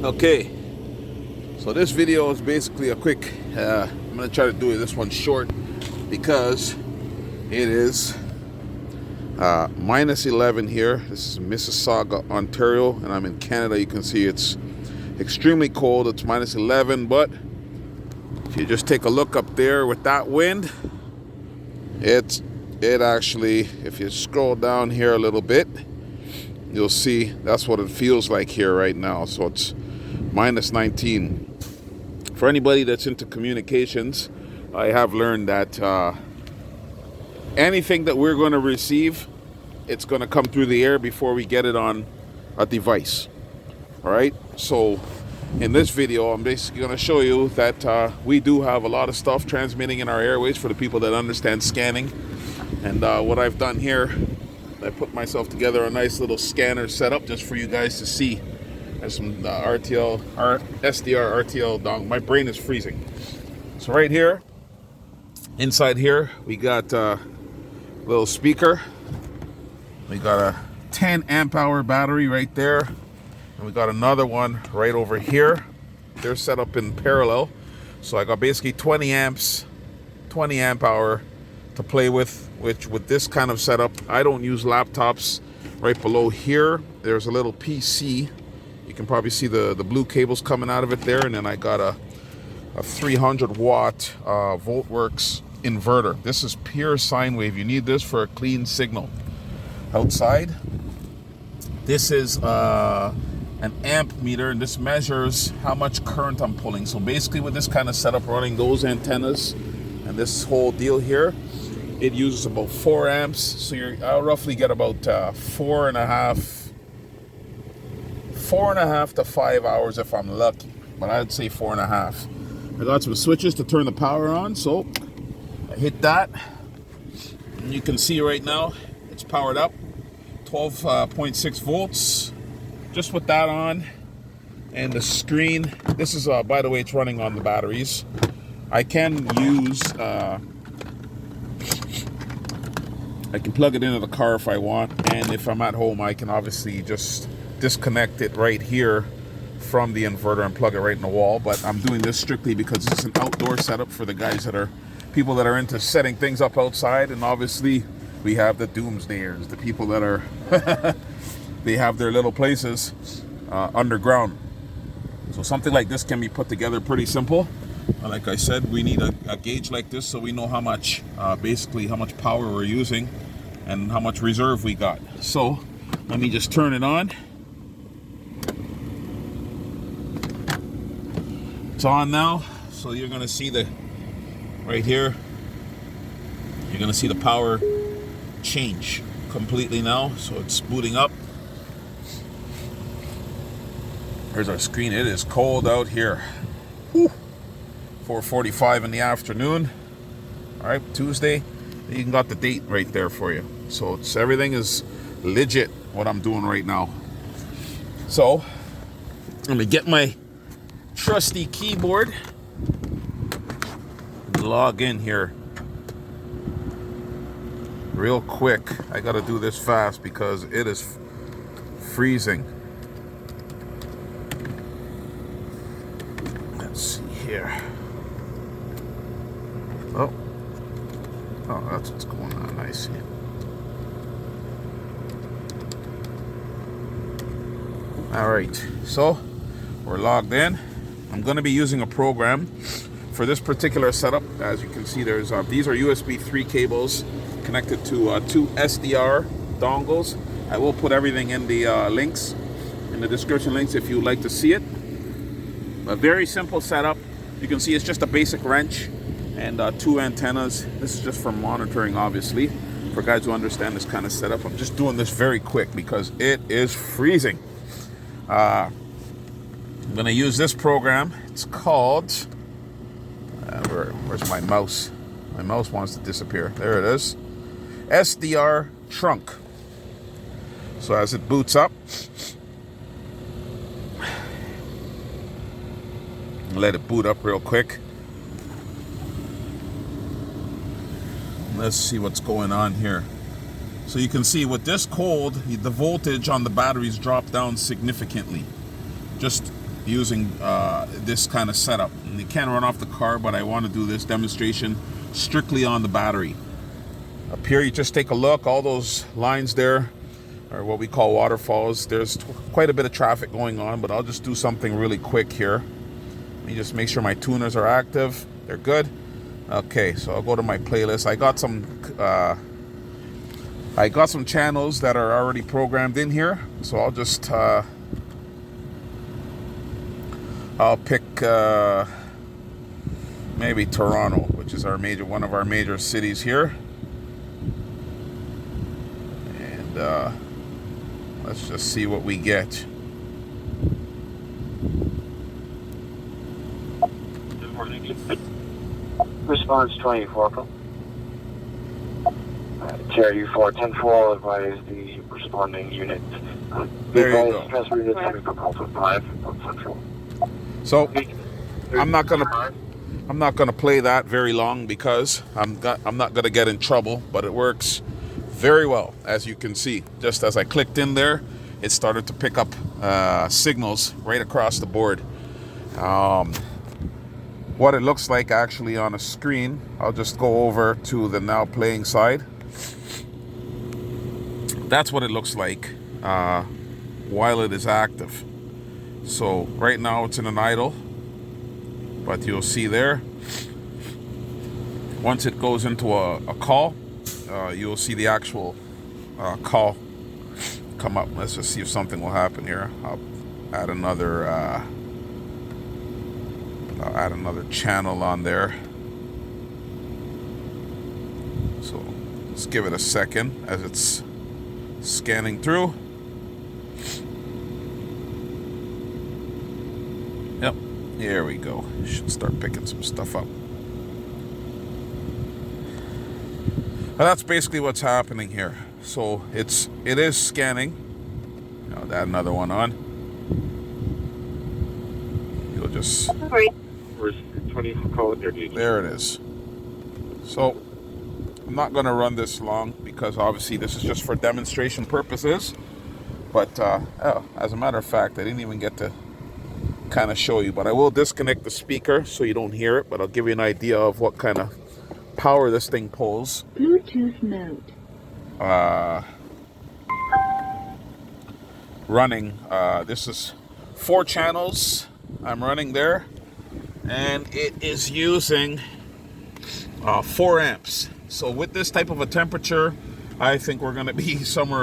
Okay, so this video is basically a quick, I'm going to try to do this one short because it is minus 11 here. This is Mississauga, Ontario, and I'm in Canada. You can see it's extremely cold. It's minus 11, but if you just take a look up there with that wind, it actually, if you scroll down here a little bit, you'll see that's what it feels like here right now. So it's minus 19. For anybody that's into communications, I have learned that anything that we're going to receive, it's going to come through the air before we get it on a device. All right, so in this video I'm basically going to show you that we do have a lot of stuff transmitting in our airways for the people that understand scanning. And what I've done here, I put myself together a nice little scanner setup just for you guys to see. There's some Rtl-Sdr RTL dongle. My brain is freezing. So right here, inside here, we got a little speaker. We got a 10 amp hour battery right there. And we got another one right over here. They're set up in parallel. So I got basically 20 amps, 20 amp hour to play with, which with this kind of setup, I don't use laptops. Right below here, there's a little PC. You can probably see the blue cables coming out of it there. And then I got a 300 watt Voltworks inverter. This is pure sine wave. You need this for a clean signal. Outside, this is an amp meter, and this measures how much current I'm pulling. So basically with this kind of setup, running those antennas and this whole deal here, it uses about 4 amps. So I'll roughly get about 4.5 to 5 hours if I'm lucky, but I'd say 4.5. I got some switches to turn the power on, so I hit that, and you can see right now it's powered up, 12.6 volts, just with that on. And the screen, this is by the way, it's running on the batteries. I can use I can plug it into the car if I want, and if I'm at home I can obviously just disconnect it right here from the inverter and plug it right in the wall. But I'm doing this strictly because it's an outdoor setup for the guys that are people that are into setting things up outside. And obviously we have the doomsdayers, the people that are they have their little places underground. So something like this can be put together pretty simple. Like I said, we need a gauge like this so we know how much basically how much power we're using and how much reserve we got. So let me just turn it on. It's on now, so you're gonna see the right here, you're gonna see the power change completely now. So it's booting up. Here's our screen. It is cold out here. Whew. 4:45 in the afternoon. All right, Tuesday. You can got the date right there for you. So everything is legit what I'm doing right now. So I'm gonna get my trusty keyboard and log in here real quick. I gotta do this fast because it is freezing. Let's see here. Oh, that's what's going on. I see. All right, so we're logged in. I'm going to be using a program for this particular setup. As you can see, there's these are USB 3 cables connected to 2 SDR dongles. I will put everything in the links, in the description links, if you'd like to see it. A very simple setup. You can see it's just a basic wrench and 2 antennas. This is just for monitoring, obviously, for guys who understand this kind of setup. I'm just doing this very quick because it is freezing. I'm going to use this program. It's called, where's my mouse? My mouse wants to disappear. There it is. SDR Trunk. So as it boots up, let it boot up real quick. Let's see what's going on here. So you can see with this cold, the voltage on the batteries dropped down significantly. Just using this kind of setup. And you can't run off the car, but I want to do this demonstration strictly on the battery. Up here, you just take a look. All those lines there are what we call waterfalls. There's quite a bit of traffic going on, but I'll just do something really quick here. Let me just make sure my tuners are active. They're good. Okay, so I'll go to my playlist. I got some channels that are already programmed in here, so I'll just I'll pick maybe Toronto, which is one of our major cities here. Let's just see what we get. Response 24. Cherry 410-4 advise the responding unit. There you go. Transfer coming from Alpha 5 Central. So I'm not gonna play that very long because I'm not gonna get in trouble, but it works very well. As you can see, just as I clicked in there, it started to pick up signals right across the board. What it looks like actually on a screen, I'll just go over to the now playing side. That's what it looks like while it is active. So right now it's in an idle, but you'll see there, once it goes into a call, you'll see the actual call come up. Let's just see if something will happen here. I'll add another channel on there. So let's give it a second as it's scanning through. Yep, here we go. Should start picking some stuff up. Well, that's basically what's happening here. So it is scanning. I'll add another one on. You'll just... There it is. So I'm not going to run this long because obviously this is just for demonstration purposes. But as a matter of fact, I didn't even get to kind of show you. But I will disconnect the speaker so you don't hear it. But I'll give you an idea of what kind of power this thing pulls. Bluetooth mode. Running. This is 4 channels I'm running there. And it is using 4 amps. So with this type of a temperature, I think we're going to be somewhere